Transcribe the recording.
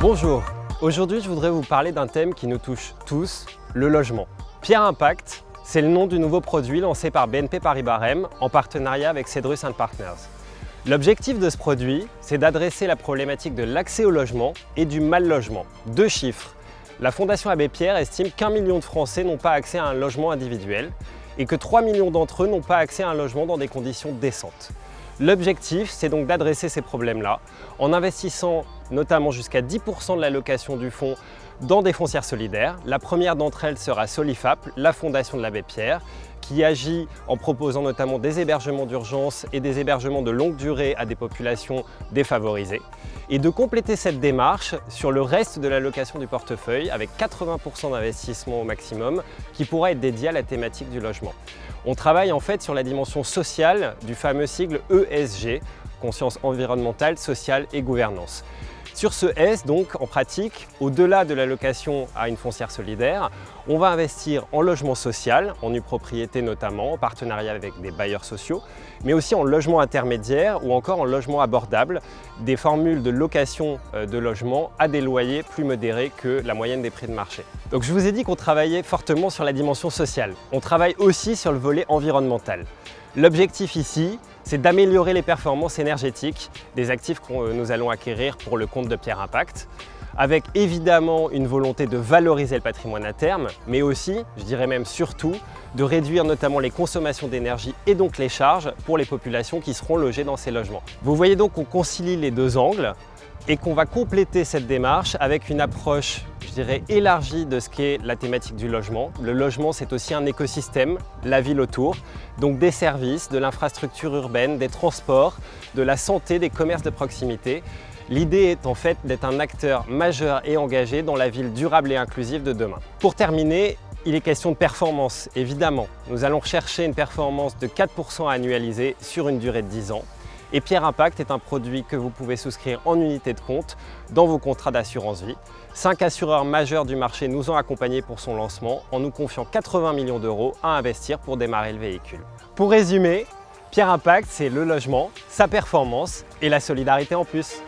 Bonjour, aujourd'hui je voudrais vous parler d'un thème qui nous touche tous, le logement. Pierre Impact, c'est le nom du nouveau produit lancé par BNP Paribas REM en partenariat avec Cedrus & Partners. L'objectif de ce produit, c'est d'adresser la problématique de l'accès au logement et du mal logement. Deux chiffres. La Fondation Abbé Pierre estime qu'1 million de Français n'ont pas accès à un logement individuel et que 3 millions d'entre eux n'ont pas accès à un logement dans des conditions décentes. L'objectif, c'est donc d'adresser ces problèmes-là en investissant notamment jusqu'à 10% de l'allocation du fonds dans des foncières solidaires. La première d'entre elles sera Solifap, la fondation de l'Abbé Pierre, qui agit en proposant notamment des hébergements d'urgence et des hébergements de longue durée à des populations défavorisées. Et de compléter cette démarche sur le reste de l'allocation du portefeuille avec 80% d'investissement au maximum qui pourra être dédié à la thématique du logement. On travaille en fait sur la dimension sociale du fameux sigle ESG, conscience environnementale, sociale et gouvernance. Sur ce S, donc, en pratique, au-delà de l'allocation à une foncière solidaire, on va investir en logement social, en nue propriété notamment, en partenariat avec des bailleurs sociaux, mais aussi en logement intermédiaire ou encore en logement abordable, des formules de location de logement à des loyers plus modérés que la moyenne des prix de marché. Donc je vous ai dit qu'on travaillait fortement sur la dimension sociale. On travaille aussi sur le volet environnemental. L'objectif ici, c'est d'améliorer les performances énergétiques des actifs que nous allons acquérir pour le compte de Pierre Impact, avec évidemment une volonté de valoriser le patrimoine à terme, mais aussi, je dirais même surtout, de réduire notamment les consommations d'énergie et donc les charges pour les populations qui seront logées dans ces logements. Vous voyez donc qu'on concilie les deux angles et qu'on va compléter cette démarche avec une approche, je dirais, élargie de ce qu'est la thématique du logement. Le logement, c'est aussi un écosystème, la ville autour, donc des services, de l'infrastructure urbaine, des transports, de la santé, des commerces de proximité. L'idée est en fait d'être un acteur majeur et engagé dans la ville durable et inclusive de demain. Pour terminer, il est question de performance, évidemment. Nous allons rechercher une performance de 4% annualisée sur une durée de 10 ans. Et Pierre Impact est un produit que vous pouvez souscrire en unité de compte dans vos contrats d'assurance vie. 5 assureurs majeurs du marché nous ont accompagnés pour son lancement en nous confiant 80 millions d'euros à investir pour démarrer le véhicule. Pour résumer, Pierre Impact, c'est le logement, sa performance et la solidarité en plus.